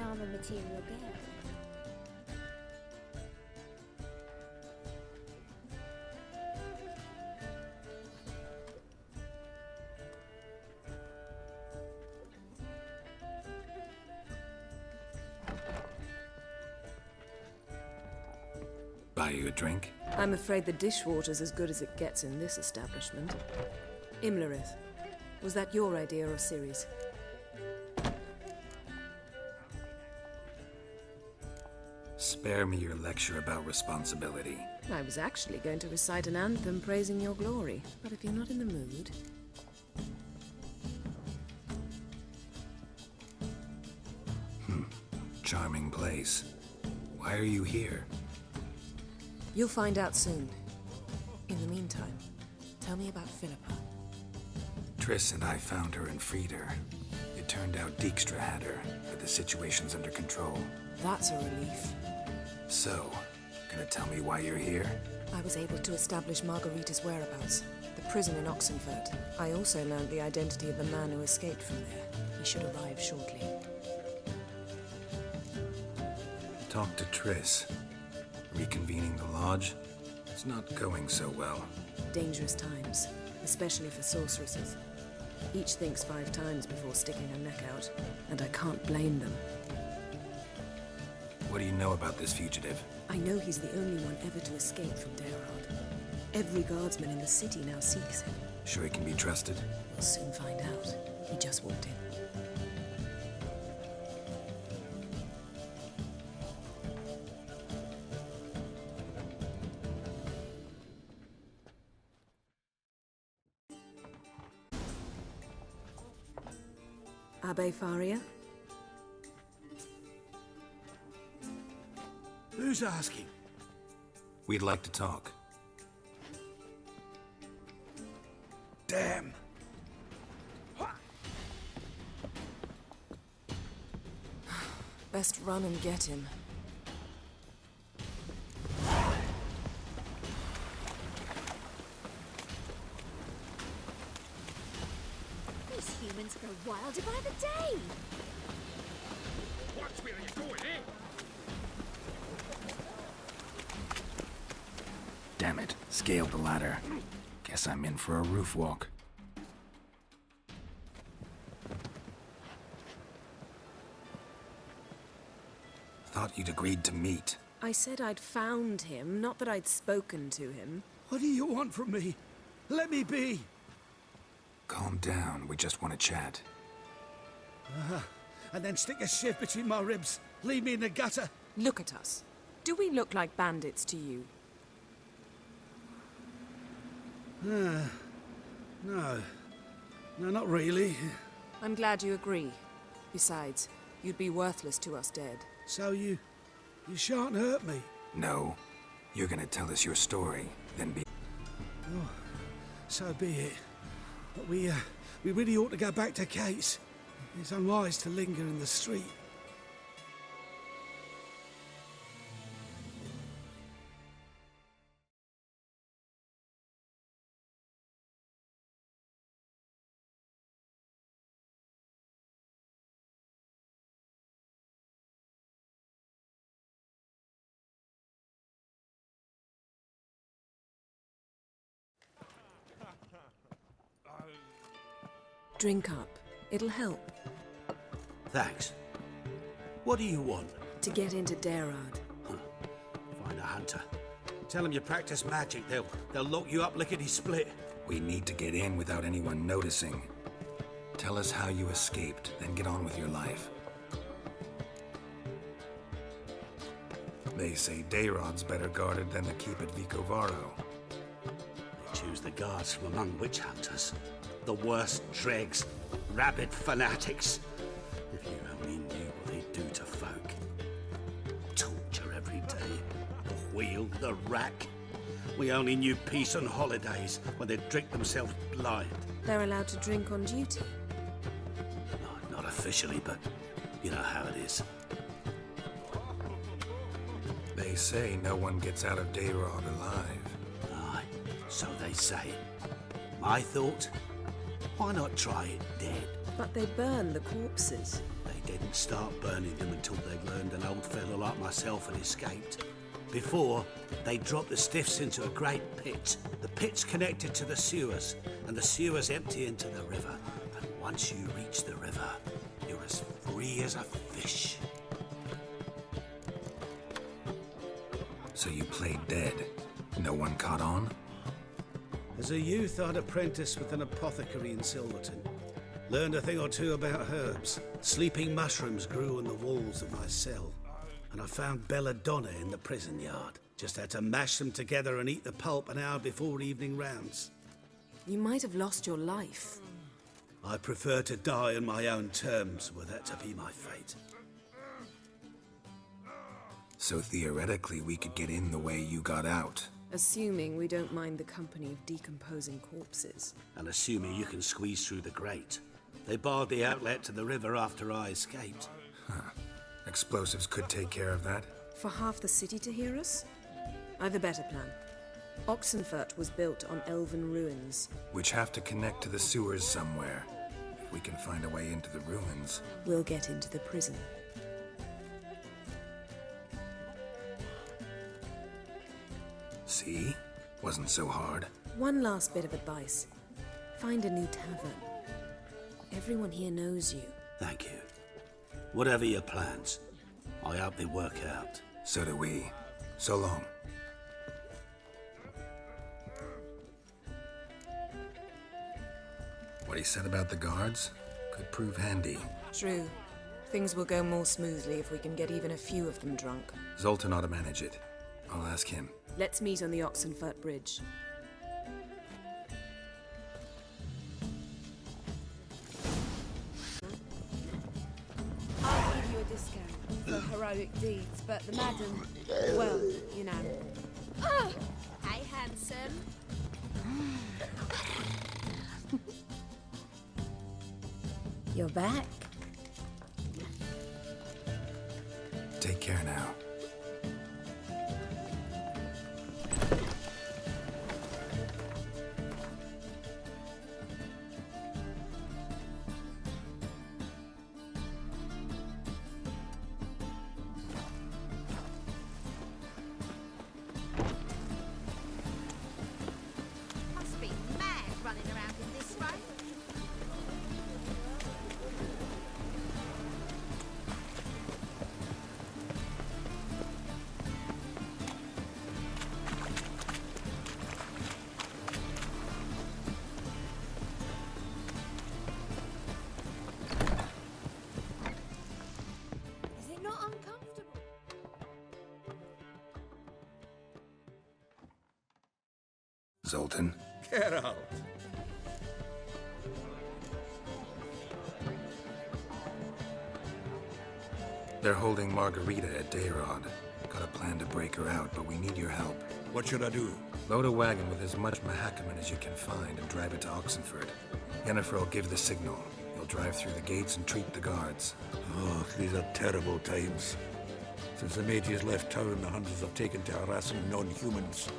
armor material go? Buy you a drink? I'm afraid the dishwater's as good as it gets in this establishment. Imlerith, was that your idea or Ciri's? Spare me your lecture about responsibility. I was actually going to recite an anthem praising your glory, but if you're not in the mood... Charming place. Why are you here? You'll find out soon. In the meantime, tell me about Philippa. Triss and I found her and freed her. It turned out Dijkstra had her, but the situation's under control. That's a relief. So, gonna tell me why you're here? I was able to establish Margarita's whereabouts, the prison in Oxenfurt. I also learned the identity of the man who escaped from there. He should arrive shortly. Talk to Triss. Reconvening the lodge? It's not going so well. Dangerous times, especially for sorceresses. Each thinks 5 times before sticking her neck out, and I can't blame them. What do you know about this fugitive? I know he's the only one ever to escape from Daerard. Every guardsman in the city now seeks him. Sure he can be trusted? We'll soon find out. He just walked in. Abbe Faria? Who's asking? We'd like to talk. Damn! Best run and get him. These humans grow wilder by the day! Watch where you're going, eh? Damn it. Scaled the ladder. Guess I'm in for a roof walk. Thought you'd agreed to meet. I said I'd found him, not that I'd spoken to him. What do you want from me? Let me be! Calm down. We just want to chat. And then stick a shiv between my ribs. Leave me in the gutter. Look at us. Do we look like bandits to you? No. No, not really. I'm glad you agree. Besides, you'd be worthless to us dead. So you shan't hurt me. No. You're gonna tell us your story, then be... Oh, so be it. But we really ought to go back to Kate's. It's unwise to linger in the street. Drink up. It'll help. Thanks. What do you want? To get into Daerard. Find a hunter. Tell them you practice magic. They'll lock you up lickety-split. We need to get in without anyone noticing. Tell us how you escaped, then get on with your life. They say Daerad's better guarded than the keep at Vicovaro. They choose the guards from among witch hunters. The worst dregs, rabid fanatics. If you only knew what they do to folk. Torture every day. The wheel, the rack. We only knew peace on holidays when they'd drink themselves blind. They're allowed to drink on duty. No, not officially, but you know how it is. They say no one gets out of Daerard alive. Aye, so they say. My thought? Why not try it dead? But they burn the corpses. They didn't start burning them until they'd learned an old fellow like myself had escaped. Before, they dropped the stiffs into a great pit. The pit's connected to the sewers, and the sewers empty into the river. And once you reach the river, you're as free as a fish. So you played dead. No one caught on? As a youth, I'd apprenticed with an apothecary in Silverton. Learned a thing or two about herbs. Sleeping mushrooms grew on the walls of my cell. And I found belladonna in the prison yard. Just had to mash them together and eat the pulp an hour before evening rounds. You might have lost your life. I prefer to die on my own terms, were that to be my fate. So theoretically, we could get in the way you got out. Assuming we don't mind the company of decomposing corpses. And assuming you can squeeze through the grate. They barred the outlet to the river after I escaped. Explosives could take care of that. For half the city to hear us? I've a better plan. Oxenfurt was built on elven ruins. Which have to connect to the sewers somewhere. If we can find a way into the ruins. We'll get into the prison. See? Wasn't so hard. One last bit of advice. Find a new tavern. Everyone here knows you. Thank you. Whatever your plans, I hope they work out. So do we. So long. What he said about the guards could prove handy. True. Things will go more smoothly if we can get even a few of them drunk. Zoltan ought to manage it. I'll ask him. Let's meet on the Oxenfurt Bridge. I'll give you a discount for heroic deeds, but the madam, well, you know. Hey, handsome. You're back. Take care now. Must be mad running around in this rain. Is it not uncomfortable? Zoltan? Geralt! They're holding Margarita at Dayrod. Got a plan to break her out, but we need your help. What should I do? Load a wagon with as much Mahakaman as you can find and drive it to Oxenfurt. Yennefer will give the signal. You'll drive through the gates and treat the guards. Oh, these are terrible times. Since the mages left town, the hunters have taken to harassing non-humans.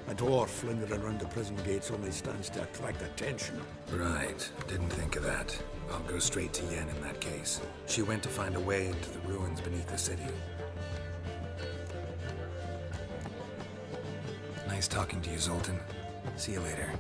A dwarf lingering around the prison gates only stands to attract attention. Right. Didn't think of that. I'll go straight to Yen in that case. She went to find a way into the ruins beneath the city. Nice talking to you, Zoltan. See you later.